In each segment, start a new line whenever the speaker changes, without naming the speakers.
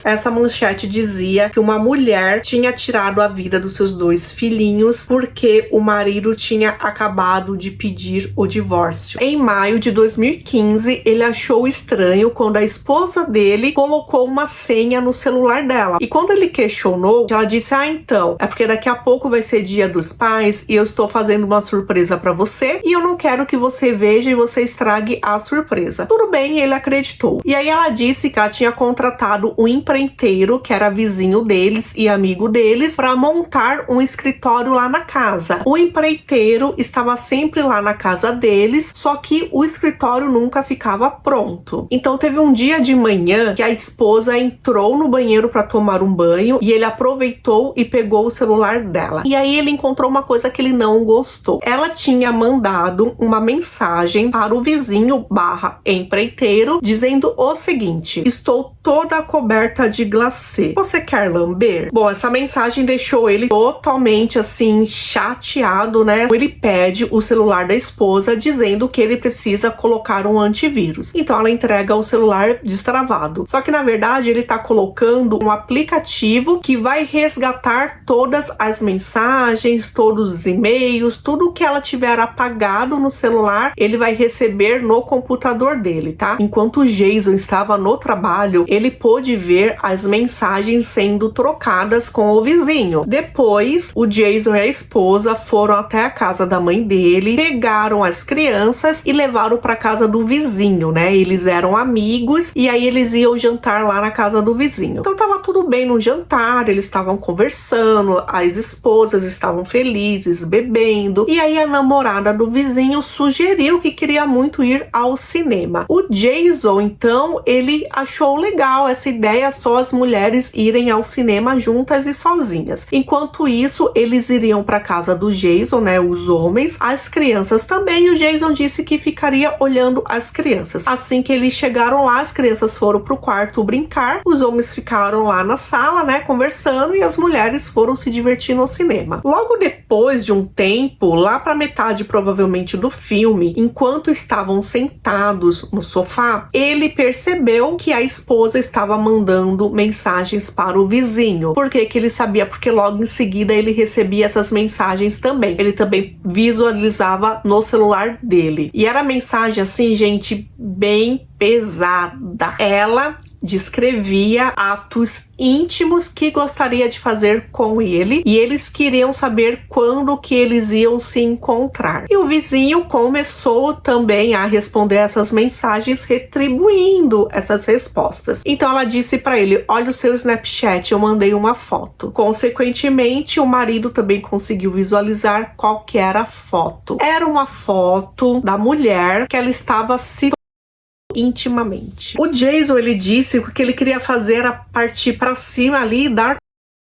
Essa manchete dizia que uma mulher tinha tirado a vida dos seus 2 filhinhos porque o marido tinha acabado de pedir o divórcio. Em maio de 2015, ele achou estranho quando a esposa dele colocou uma senha no celular dela. E quando ele questionou, ela disse: então, é porque daqui a pouco vai ser Dia dos Pais e eu estou fazendo uma surpresa pra você e eu não quero que você veja e você estrague a surpresa. Tudo bem, ele acreditou. E aí ela disse que ela tinha contratado um empreiteiro, que era vizinho deles e amigo deles, para montar um escritório lá na casa. O empreiteiro estava sempre lá na casa deles, só que o escritório nunca ficava pronto. Então teve um dia de manhã que a esposa entrou no banheiro para tomar um banho e ele aproveitou e pegou o celular dela. E aí ele encontrou uma coisa que ele não gostou. Ela tinha mandado uma mensagem para o vizinho / empreiteiro dizendo o seguinte: estou toda coberta de glacê. Você quer lamber? Bom, essa mensagem deixou ele totalmente assim chateado, né? Ele pede o celular da esposa dizendo que ele precisa colocar um antivírus. Então ela entrega o celular destravado. Só que na verdade ele tá colocando um aplicativo que vai resgatar todas as mensagens, todos os e-mails, tudo que ela tiver apagado no celular, ele vai receber no computador dele, tá? Enquanto o Jason estava no trabalho, ele pôde ver as mensagens sendo trocadas com o vizinho. Depois, o Jason e a esposa foram até a casa da mãe dele, pegaram as crianças e levaram para casa do vizinho, né? Eles eram amigos e aí eles iam jantar lá na casa do vizinho. Então tava tudo bem no jantar, eles estavam conversando, as esposas estavam felizes, bebendo, e aí a namorada do vizinho sugeriu que queria muito ir ao cinema. O Jason, então, ele achou legal essa ideia, só as mulheres irem ao cinema juntas e sozinhas. Enquanto isso, eles iriam para casa do Jason, né, os homens, as crianças também, e o Jason disse que ficaria olhando as crianças. Assim que eles chegaram lá, as crianças foram pro quarto brincar, os homens ficaram lá na sala, né, conversando, e as mulheres foram se divertir no cinema. Logo depois de um tempo, lá pra metade provavelmente do filme, enquanto estavam sentados no sofá, ele percebeu que a esposa estava mandando mensagens para o vizinho. Por que que ele sabia? Porque logo em seguida ele recebia essas mensagens também. Ele também visualizava no celular dele. E era mensagem assim, gente, bem pesada. Ela descrevia atos íntimos que gostaria de fazer com ele e eles queriam saber quando que eles iam se encontrar. E o vizinho começou também a responder essas mensagens, retribuindo essas respostas. Então ela disse para ele: olha o seu Snapchat, eu mandei uma foto. Consequentemente, o marido também conseguiu visualizar qual que era a foto. Era uma foto da mulher que ela estava se intimamente. O Jason, ele disse que o que ele queria fazer era partir para cima ali e dar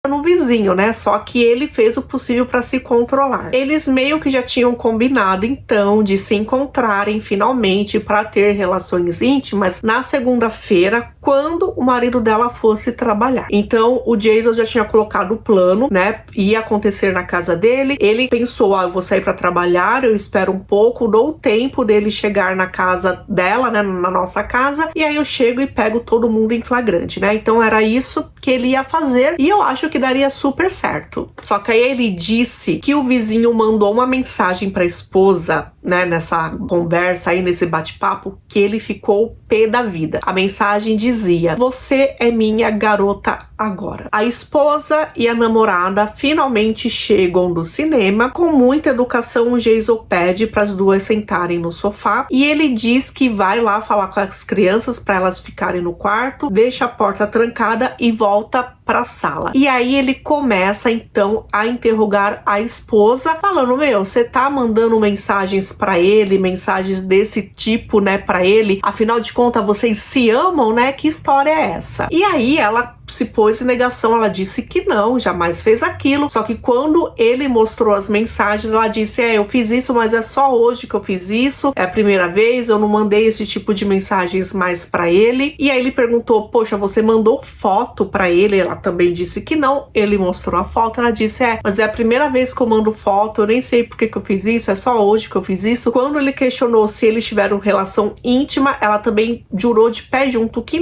no vizinho, né? Só que ele fez o possível para se controlar. Eles meio que já tinham combinado então de se encontrarem finalmente para ter relações íntimas na segunda-feira, quando o marido dela fosse trabalhar. Então o Jason já tinha colocado o plano, né? Ia acontecer na casa dele. Ele pensou: eu vou sair para trabalhar, eu espero um pouco, dou o tempo dele chegar na casa dela, né? Na nossa casa, e aí eu chego e pego todo mundo em flagrante, né? Então era isso que ele ia fazer e eu acho que daria super certo. Só que aí ele disse que o vizinho mandou uma mensagem para a esposa, né, nessa conversa aí, nesse bate-papo, que ele ficou pé da vida. A mensagem dizia: você é minha garota agora. A esposa e a namorada finalmente chegam do cinema. Com muita educação, o Jason pede para as duas sentarem no sofá e ele diz que vai lá falar com as crianças para elas ficarem no quarto, deixa a porta trancada e volta para a sala. E aí ele começa então a interrogar a esposa, falando: meu, você tá mandando mensagens para ele, mensagens desse tipo, né, para ele? Afinal de contas, vocês se amam, né? Que história é essa? E aí ela se pôs em negação, ela disse que não, jamais fez aquilo. Só que quando ele mostrou as mensagens, ela disse: eu fiz isso, mas é só hoje que eu fiz isso, é a primeira vez, eu não mandei esse tipo de mensagens mais pra ele. E aí ele perguntou: poxa, você mandou foto pra ele? Ela também disse que não. Ele mostrou a foto, ela disse: mas é a primeira vez que eu mando foto, eu nem sei por que eu fiz isso, é só hoje que eu fiz isso. Quando ele questionou se eles tiveram relação íntima, ela também jurou de pé junto que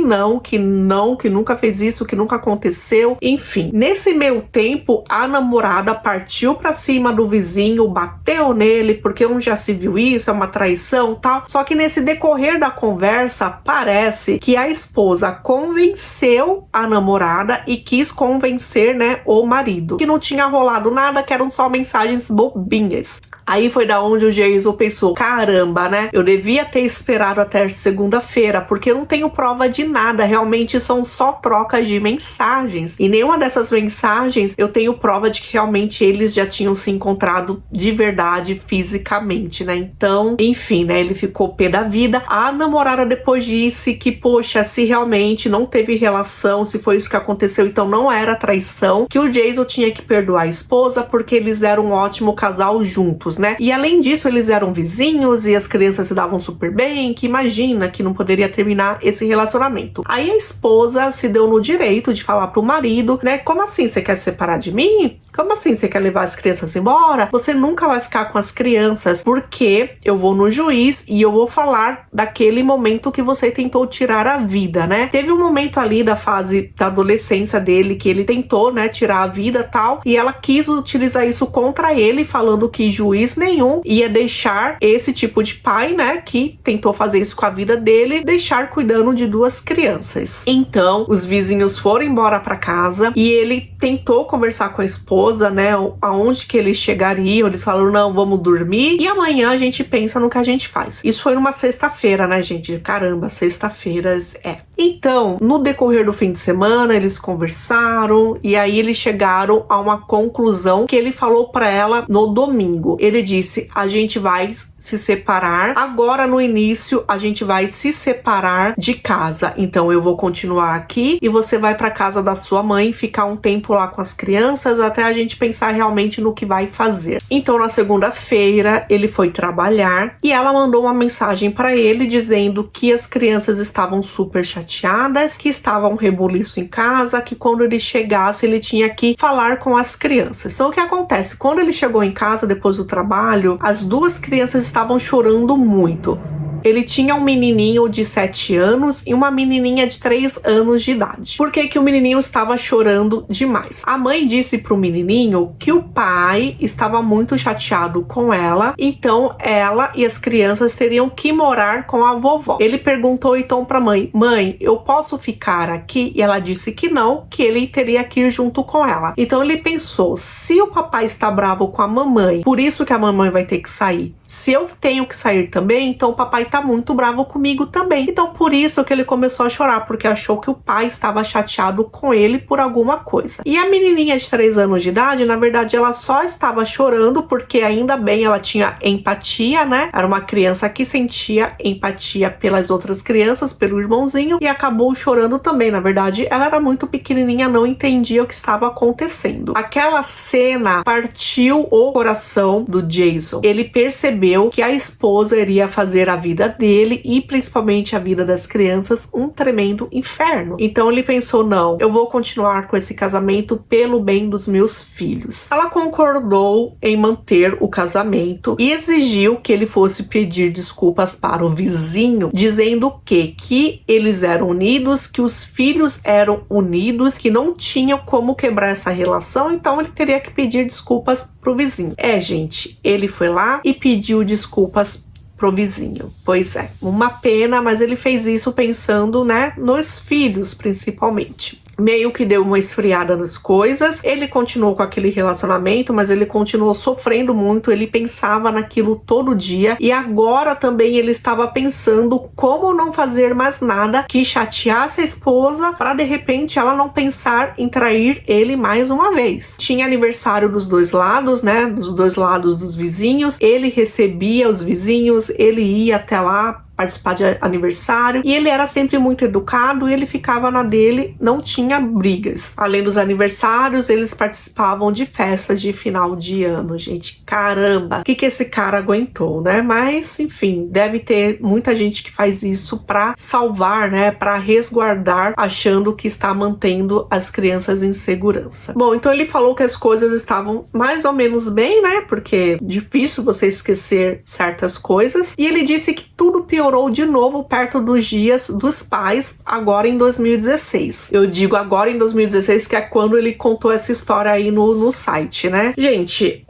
nunca fez isso, que que nunca aconteceu. Enfim, nesse meio tempo, a namorada partiu pra cima do vizinho, bateu nele, porque já se viu isso, é uma traição, tal. Só que nesse decorrer da conversa, parece que a esposa convenceu a namorada e quis convencer, né, o marido, que não tinha rolado nada, que eram só mensagens bobinhas. Aí foi da onde o Jason pensou, caramba, né? Eu devia ter esperado até segunda-feira, porque eu não tenho prova de nada, realmente são só trocas de mensagens. E nenhuma dessas mensagens eu tenho prova de que realmente eles já tinham se encontrado de verdade fisicamente, né? Então, enfim, né? Ele ficou pé da vida. A namorada depois disse que, poxa, se realmente não teve relação, se foi isso que aconteceu, então não era traição, que o Jason tinha que perdoar a esposa porque eles eram um ótimo casal juntos, né? E além disso, eles eram vizinhos e as crianças se davam super bem, que imagina que não poderia terminar esse relacionamento. Aí a esposa se deu no direito de falar pro marido, né? Como assim, você quer se separar de mim? Como assim, você quer levar as crianças embora? Você nunca vai ficar com as crianças, porque eu vou no juiz e eu vou falar daquele momento que você tentou tirar a vida, né? Teve um momento ali da fase da adolescência dele que ele tentou, né, tirar a vida e tal, e ela quis utilizar isso contra ele, falando que juiz nenhum ia deixar esse tipo de pai, né, que tentou fazer isso com a vida dele, deixar cuidando de duas crianças. Então, os vizinhos foram embora para casa e ele tentou conversar com a esposa, né, aonde que eles chegariam. Eles falaram, não, vamos dormir e amanhã a gente pensa no que a gente faz. Isso foi numa sexta-feira, né, gente? Caramba, sexta-feiras é. Então, no decorrer do fim de semana, eles conversaram e aí eles chegaram a uma conclusão que ele falou para ela no domingo. Ele disse, a gente vai se separar. Agora, no início, a gente vai se separar de casa. Então, eu vou continuar aqui e você vai para casa da sua mãe, ficar um tempo lá com as crianças até a gente pensar realmente no que vai fazer. Então, na segunda-feira, ele foi trabalhar e ela mandou uma mensagem para ele dizendo que as crianças estavam super chateadas, que estava um rebuliço em casa, que quando ele chegasse, ele tinha que falar com as crianças. Então, o que acontece? Quando ele chegou em casa, depois do trabalho, as duas crianças estavam chorando muito. Ele tinha um menininho de 7 anos e uma menininha de 3 anos de idade. Por que que o menininho estava chorando demais? A mãe disse pro menininho que o pai estava muito chateado com ela, então ela e as crianças teriam que morar com a vovó. Ele perguntou então pra mãe, mãe, eu posso ficar aqui? E ela disse que não, que ele teria que ir junto com ela. Então ele pensou, se o papai está bravo com a mamãe, por isso que a mamãe vai ter que sair, se eu tenho que sair também, então o papai tá muito bravo comigo também. Então por isso que ele começou a chorar, porque achou que o pai estava chateado com ele por alguma coisa. E a menininha de 3 anos de idade, na verdade, ela só estava chorando porque ainda bem ela tinha empatia, né? Era uma criança que sentia empatia pelas outras crianças, pelo irmãozinho, e acabou chorando também. Na verdade, ela era muito pequenininha, não entendia o que estava acontecendo. Aquela cena partiu o coração do Jason. Ele percebeu que a esposa iria fazer a vida dele e principalmente a vida das crianças um tremendo inferno. Então ele pensou, não, eu vou continuar com esse casamento pelo bem dos meus filhos. Ela concordou em manter o casamento e exigiu que ele fosse pedir desculpas para o vizinho, dizendo que eles eram unidos, que os filhos eram unidos, que não tinham como quebrar essa relação, então ele teria que pedir desculpas pro vizinho. Gente, ele foi lá e pediu desculpas pro vizinho. Pois é, uma pena, mas ele fez isso pensando, né, nos filhos principalmente. Meio que deu uma esfriada nas coisas, ele continuou com aquele relacionamento, mas ele continuou sofrendo muito, ele pensava naquilo todo dia, e agora também ele estava pensando como não fazer mais nada que chateasse a esposa, para de repente ela não pensar em trair ele mais uma vez. Tinha aniversário dos dois lados, né, dos dois lados dos vizinhos, ele recebia os vizinhos, ele ia até lá participar de aniversário, e ele era sempre muito educado, e ele ficava na dele, não tinha brigas. Além dos aniversários, eles participavam de festas de final de ano, gente. Caramba, o que esse cara aguentou, né? Mas, enfim, deve ter muita gente que faz isso pra salvar, né? Pra resguardar, achando que está mantendo as crianças em segurança. Bom, então ele falou que as coisas estavam mais ou menos bem, né? Porque é difícil você esquecer certas coisas, e ele disse que tudo piorou piorou de novo perto dos dias dos pais, agora em 2016. Eu digo agora em 2016, que é quando ele contou essa história aí no site, né? Gente,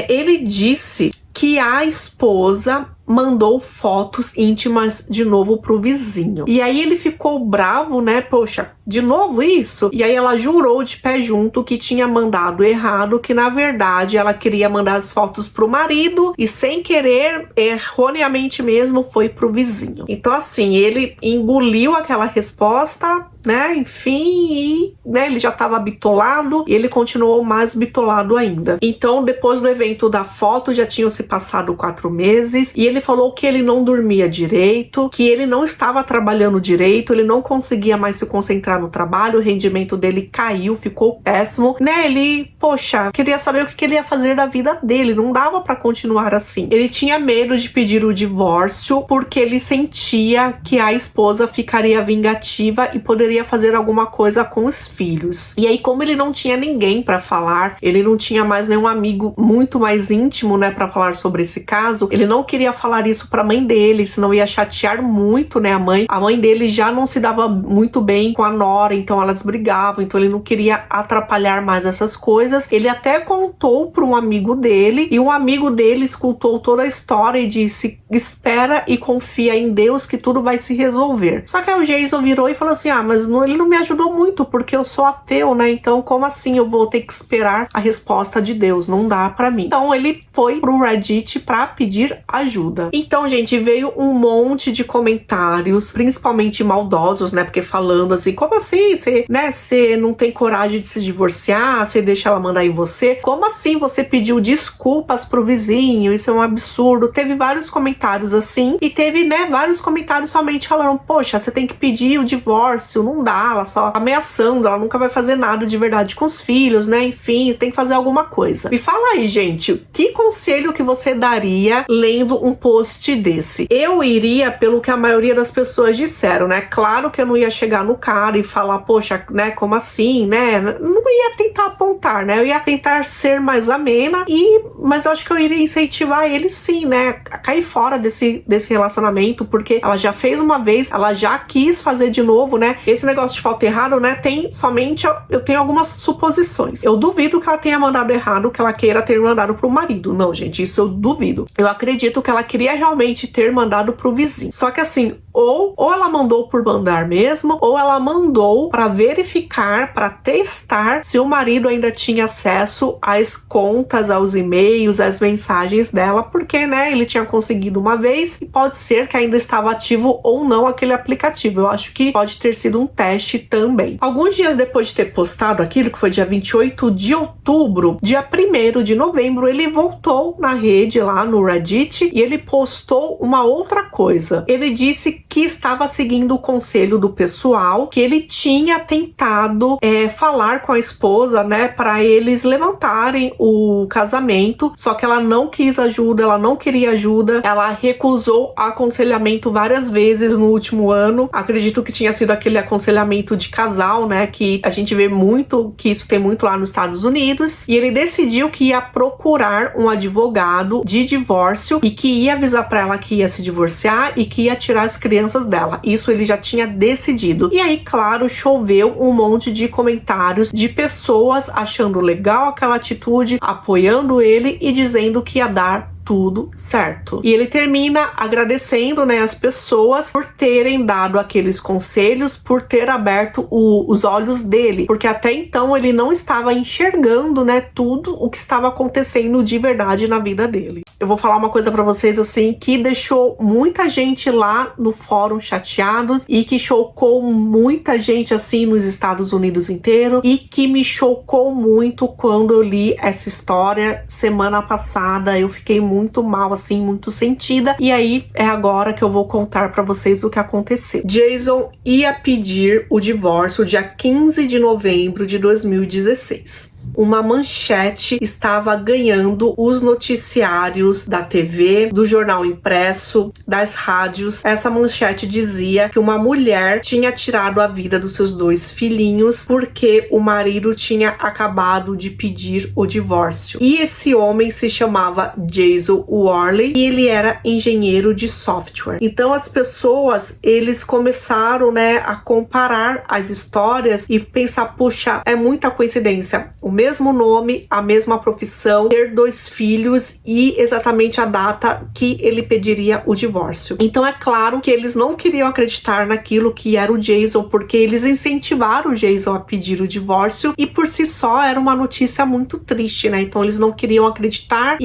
ele disse que a esposa mandou fotos íntimas de novo pro vizinho. E aí ele ficou bravo, né? Poxa, de novo isso? E aí ela jurou de pé junto que tinha mandado errado, que na verdade ela queria mandar as fotos pro marido e sem querer, erroneamente mesmo, foi pro vizinho. Então assim, ele engoliu aquela resposta, né, enfim, e né, ele já estava bitolado e ele continuou mais bitolado ainda. Então, depois do evento da foto, já tinham se passado 4 meses e ele falou que ele não dormia direito, que ele não estava trabalhando direito, ele não conseguia mais se concentrar no trabalho, o rendimento dele caiu, ficou péssimo, né, ele, poxa, queria saber o que ele ia fazer da vida dele, não dava para continuar assim. Ele tinha medo de pedir o divórcio porque ele sentia que a esposa ficaria vingativa e poderia fazer alguma coisa com os filhos. E aí, como ele não tinha ninguém para falar, ele não tinha mais nenhum amigo muito mais íntimo, né, para falar sobre esse caso, ele não queria falar isso para a mãe dele, senão ia chatear muito, né, a mãe. A mãe dele já não se dava muito bem com a nora, então elas brigavam, então ele não queria atrapalhar mais essas coisas. Ele até contou para um amigo dele, e um amigo dele escutou toda a história e disse: espera e confia em Deus que tudo vai se resolver. Só que aí o Jason virou e falou assim: mas ele não me ajudou muito porque eu sou ateu, né? Então como assim eu vou ter que esperar a resposta de Deus? Não dá pra mim. Então ele foi pro Reddit pra pedir ajuda. Então, gente, veio um monte de comentários, principalmente maldosos, né? Porque falando assim, como assim? Você não tem coragem de se divorciar? Você deixa ela mandar em você? Como assim você pediu desculpas pro vizinho? Isso é um absurdo. Teve vários comentários assim e teve, né, vários comentários somente falando: poxa, você tem que pedir o divórcio, não dá, ela só ameaçando, ela nunca vai fazer nada de verdade com os filhos, né? Enfim, tem que fazer alguma coisa. Me fala aí, gente, que conselho que você daria lendo um post desse? Eu iria pelo que a maioria das pessoas disseram, né? Claro que eu não ia chegar no cara e falar: poxa, né, como assim, né? Não ia tentar apontar, né? Eu ia tentar ser mais amena, mas eu acho que eu iria incentivar ele sim, né, a cair fora desse relacionamento, porque ela já fez uma vez, ela já quis fazer de novo, né? Esse negócio de falta errado, né, tem somente, eu tenho algumas suposições. Eu duvido que ela tenha mandado errado, que ela queira ter mandado pro marido. Não, gente, isso eu duvido. Eu acredito que ela queria realmente ter mandado pro vizinho. Só que assim, ou ela mandou por mandar mesmo, ou ela mandou para verificar, para testar se o marido ainda tinha acesso às contas, aos e-mails, às mensagens dela, porque, né, ele tinha conseguido uma vez e pode ser que ainda estava ativo ou não aquele aplicativo. Eu acho que pode ter sido um teste também. Alguns dias depois de ter postado aquilo, que foi dia 28 de outubro, dia 1º de novembro, ele voltou na rede lá no Reddit e ele postou uma outra coisa. Ele disse que estava seguindo o conselho do pessoal, que ele tinha tentado falar com a esposa, né, para eles levantarem o casamento, só que ela não quis ajuda, ela não queria ajuda, ela recusou aconselhamento várias vezes no último ano. Acredito que tinha sido aquele aconselhamento de casal, né, que a gente vê muito, que isso tem muito lá nos Estados Unidos, e ele decidiu que ia procurar um advogado de divórcio e que ia avisar para ela que ia se divorciar e que ia tirar as crianças dela. Isso ele já tinha decidido. E aí, claro, choveu um monte de comentários de pessoas achando legal aquela atitude, apoiando ele e dizendo que ia dar tudo certo. E ele termina agradecendo, né, as pessoas por terem dado aqueles conselhos, por ter aberto os olhos dele, porque até então ele não estava enxergando, né, tudo o que estava acontecendo de verdade na vida dele. Eu vou falar uma coisa pra vocês, assim, que deixou muita gente lá no fórum chateados e que chocou muita gente, assim, nos Estados Unidos inteiro, e que me chocou muito quando eu li essa história semana passada. Eu fiquei muito mal, assim, muito sentida, e aí é agora que eu vou contar pra vocês o que aconteceu. Jason ia pedir o divórcio dia 15 de novembro de 2016. uma manchete estava ganhando os noticiários da TV, do jornal impresso, das rádios. Essa manchete dizia que uma mulher tinha tirado a vida dos seus 2 filhinhos porque o marido tinha acabado de pedir o divórcio. E esse homem se chamava Jason Worley e ele era engenheiro de software. Então as pessoas, eles começaram, né, a comparar as histórias e pensar, puxa, é muita coincidência. O mesmo nome, a mesma profissão, ter 2 filhos e exatamente a data que ele pediria o divórcio. Então é claro que eles não queriam acreditar naquilo que era o Jason, porque eles incentivaram o Jason a pedir o divórcio e por si só era uma notícia muito triste, né? Então eles não queriam acreditar,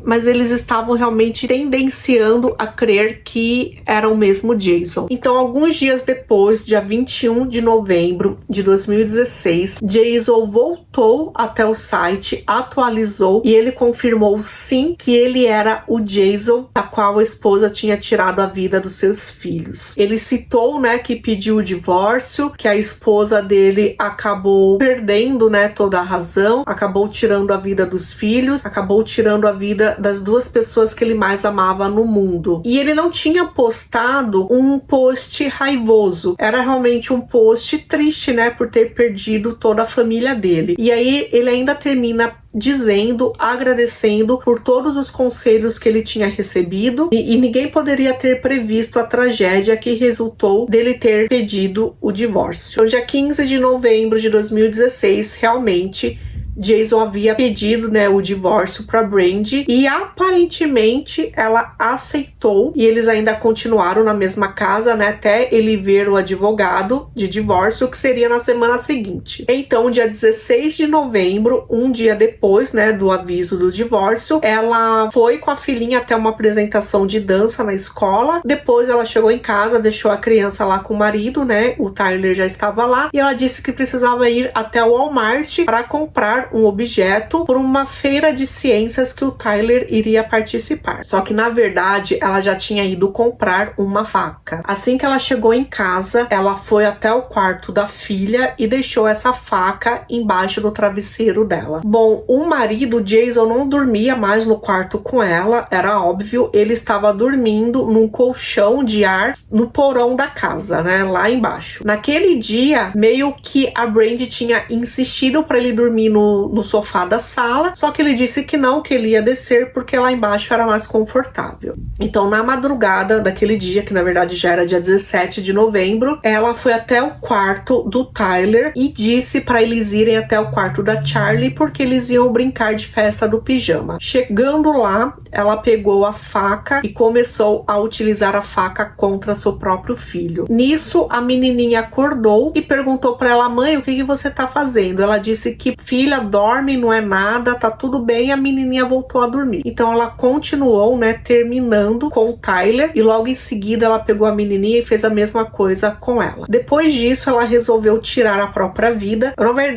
mas eles estavam realmente tendenciando a crer que era o mesmo Jason. Então alguns dias depois, dia 21 de novembro de 2016, Jason voltou até o site, atualizou e ele confirmou sim que ele era o Jason da qual a esposa tinha tirado a vida dos seus filhos. Ele citou, né, que pediu o divórcio, que a esposa dele acabou perdendo, né, toda a razão, acabou tirando a vida dos filhos, acabou tirando a vida das 2 pessoas que ele mais amava no mundo. E ele não tinha postado um post raivoso, era realmente um post triste, né, por ter perdido toda a família dele. E aí ele ainda termina dizendo, agradecendo por todos os conselhos que ele tinha recebido e ninguém poderia ter previsto a tragédia que resultou dele ter pedido o divórcio. No dia 15 de novembro de 2016, realmente Jason havia pedido, né, o divórcio para Brandy e aparentemente ela aceitou e eles ainda continuaram na mesma casa, né, até ele ver o advogado de divórcio, que seria na semana seguinte. Então, dia 16 de novembro, um dia depois, né, do aviso do divórcio, ela foi com a filhinha até uma apresentação de dança na escola. Depois ela chegou em casa, deixou a criança lá com o marido, né, o Tyler já estava lá, e ela disse que precisava ir até o Walmart para comprar um objeto por uma feira de ciências que o Tyler iria participar. Só que na verdade ela já tinha ido comprar uma faca. Assim que ela chegou em casa, ela foi até o quarto da filha e deixou essa faca embaixo do travesseiro dela. Bom, o marido Jason não dormia mais no quarto com ela, era óbvio, ele estava dormindo num colchão de ar no porão da casa, né, lá embaixo. Naquele dia, meio que a Brandy tinha insistido para ele dormir no sofá da sala, só que ele disse que não, que ele ia descer porque lá embaixo era mais confortável. Então, na madrugada daquele dia, que na verdade já era dia 17 de novembro, ela foi até o quarto do Tyler e disse para eles irem até o quarto da Charlie porque eles iam brincar de festa do pijama. Chegando lá, ela pegou a faca e começou a utilizar a faca contra seu próprio filho. Nisso, a menininha acordou e perguntou para ela: mãe, o que você tá fazendo? Ela disse que filha, dorme, não é nada, tá tudo bem. A menininha voltou a dormir. Então ela continuou, né, terminando com o Tyler e logo em seguida ela pegou a menininha e fez a mesma coisa com ela. Depois disso, ela resolveu tirar a própria vida.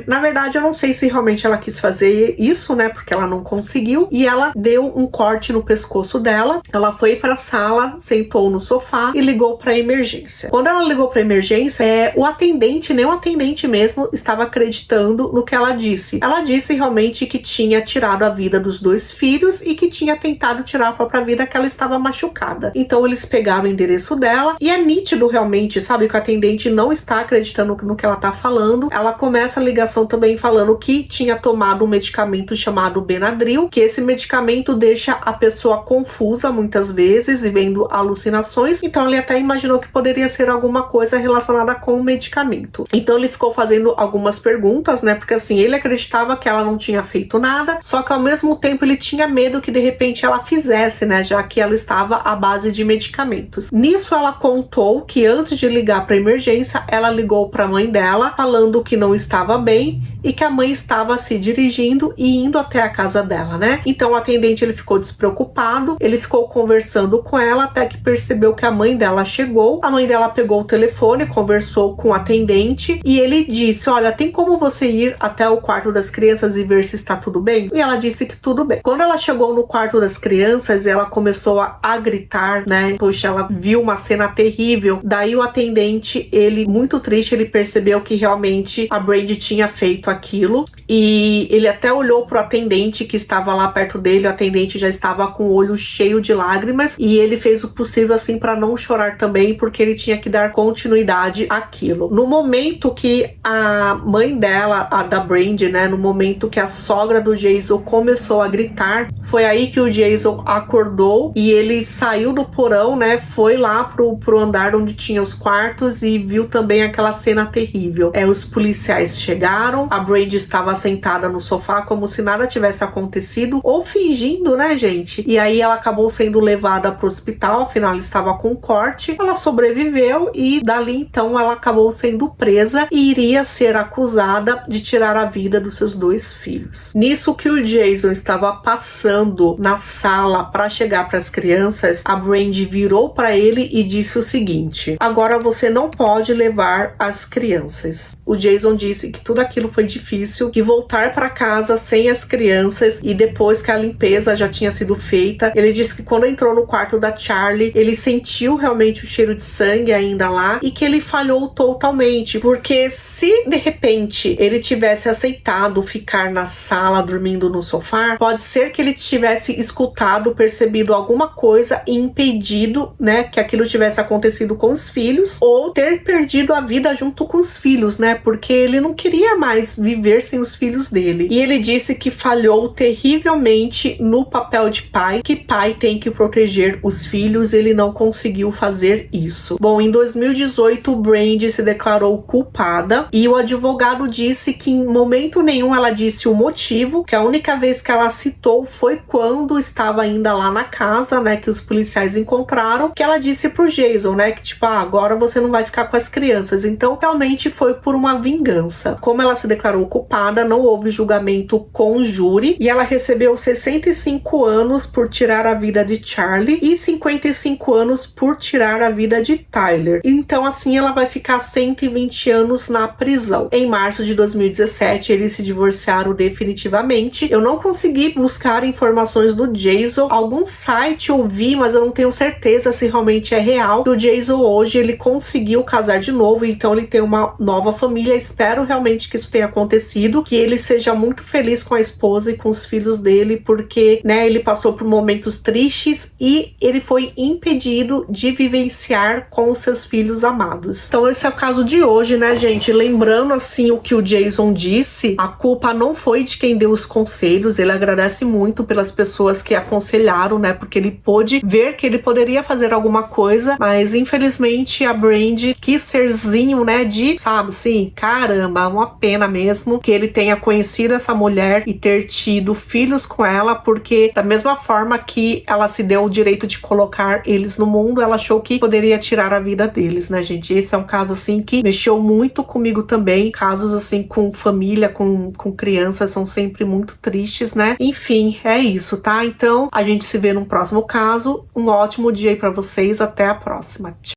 Na verdade, eu não sei se realmente ela quis fazer isso, né, porque ela não conseguiu, e ela deu um corte no pescoço dela. Ela foi para a sala, sentou no sofá e ligou para emergência. Quando ela ligou para emergência, o atendente, nem o atendente mesmo, estava acreditando no que ela disse. Ela disse realmente que tinha tirado a vida dos 2 filhos e que tinha tentado tirar a própria vida, que ela estava machucada. Então eles pegaram o endereço dela e é nítido realmente, sabe, que o atendente não está acreditando no que ela tá falando. Ela começa a ligação também falando que tinha tomado um medicamento chamado Benadryl, que esse medicamento deixa a pessoa confusa muitas vezes e vendo alucinações. Então ele até imaginou que poderia ser alguma coisa relacionada com o medicamento. Então ele ficou fazendo algumas perguntas, né, porque assim, ele acreditava que ela não tinha feito nada, só que ao mesmo tempo ele tinha medo que de repente ela fizesse, né, já que ela estava à base de medicamentos. Nisso ela contou que antes de ligar para emergência, ela ligou para a mãe dela falando que não estava bem e que a mãe estava se dirigindo e indo até a casa dela, né? Então o atendente, ele ficou despreocupado, ele ficou conversando com ela até que percebeu que a mãe dela chegou. A mãe dela pegou o telefone, conversou com o atendente e ele disse: olha, tem como você ir até o quarto das as crianças e ver se está tudo bem? E ela disse que tudo bem. Quando ela chegou no quarto das crianças, ela começou a gritar, né? Poxa, ela viu uma cena terrível. Daí o atendente, ele, muito triste, ele percebeu que realmente a Brandy tinha feito aquilo. E ele até olhou pro atendente que estava lá perto dele. O atendente já estava com o olho cheio de lágrimas. E ele fez o possível, assim, para não chorar também, porque ele tinha que dar continuidade àquilo. No momento que a mãe dela, a da Brandy, né? No momento que a sogra do Jason começou a gritar, foi aí que o Jason acordou e ele saiu do porão, né? Foi lá pro andar onde tinha os quartos e viu também aquela cena terrível. Os policiais chegaram, a Brandy estava sentada no sofá como se nada tivesse acontecido, ou fingindo, né, gente? E aí ela acabou sendo levada pro hospital, afinal ela estava com corte, ela sobreviveu e dali então ela acabou sendo presa e iria ser acusada de tirar a vida dos seus 2 filhos. Nisso que o Jason estava passando na sala para chegar para as crianças, a Brandy virou para ele e disse o seguinte: agora você não pode levar as crianças. O Jason disse que tudo aquilo foi difícil, que voltar para casa sem as crianças e depois que a limpeza já tinha sido feita, ele disse que quando entrou no quarto da Charlie, ele sentiu realmente o cheiro de sangue ainda lá e que ele falhou totalmente, porque se de repente ele tivesse aceitado ficar na sala dormindo no sofá, pode ser que ele tivesse escutado, percebido alguma coisa e impedido, né, que aquilo tivesse acontecido com os filhos, ou ter perdido a vida junto com os filhos, né, porque ele não queria mais viver sem os filhos dele. E ele disse que falhou terrivelmente no papel de pai, que pai tem que proteger os filhos, ele não conseguiu fazer isso. Bom, em 2018, Brandy se declarou culpada e o advogado disse que em momento nenhum ela disse o motivo, que a única vez que ela citou foi quando estava ainda lá na casa, né, que os policiais encontraram, que ela disse pro Jason, né, que tipo, agora você não vai ficar com as crianças. Então, realmente foi por uma vingança. Como ela se declarou culpada, não houve julgamento com júri e ela recebeu 65 anos por tirar a vida de Charlie e 55 anos por tirar a vida de Tyler. Então, assim, ela vai ficar 120 anos na prisão. Em março de 2017, eles se divorciaram definitivamente. Eu não consegui buscar informações do Jason. Algum site eu vi, mas eu não tenho certeza se realmente é real. O Jason hoje, ele conseguiu casar de novo, então ele tem uma nova família. Espero realmente que isso tenha acontecido, que ele seja muito feliz com a esposa e com os filhos dele, porque, né, ele passou por momentos tristes e ele foi impedido de vivenciar com os seus filhos amados. Então esse é o caso de hoje, né, gente? Lembrando, assim, o que o Jason disse, a culpa não foi de quem deu os conselhos, ele agradece muito pelas pessoas que aconselharam, né, porque ele pôde ver que ele poderia fazer alguma coisa, mas infelizmente a Brandy, que serzinho, né, sabe, assim, caramba, uma pena mesmo que ele tenha conhecido essa mulher e ter tido filhos com ela, porque da mesma forma que ela se deu o direito de colocar eles no mundo, ela achou que poderia tirar a vida deles, né, gente? Esse é um caso, assim, que mexeu muito comigo também. Casos, assim, com família, com crianças, são sempre muito tristes, né? Enfim, é isso, tá? Então, a gente se vê num próximo caso. Um ótimo dia aí pra vocês. Até a próxima. Tchau.